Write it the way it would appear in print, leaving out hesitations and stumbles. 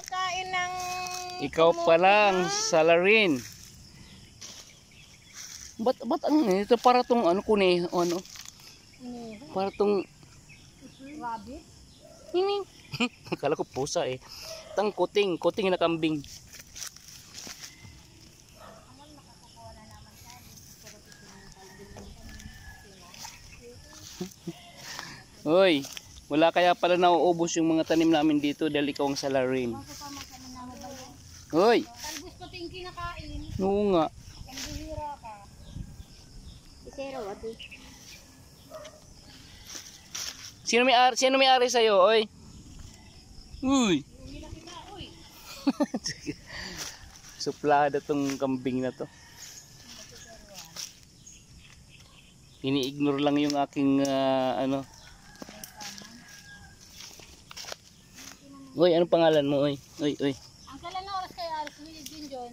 kumakain ng... Ikaw pa lang, salarin. Ba't ano ito? Para tong ano kuneho, ano? Para tong... Rabbit? Hini. Akala ko pusa eh. Tang kuting na kambing. Hoy, wala kaya pala nauubos yung mga tanim namin dito dahil ikaw ang salarin. Hoy! Talbos ko ting kinakain. Oo nga. Ang bihira ka. Isero, ati. Sino may ari sa'yo, oy? Uy! Suplada tong kambing na to. Ini-ignore lang yung aking ano. Oy, anong pangalan mo, oy? Oy, oy. Ang kailan na oras kaya alas, Willie John?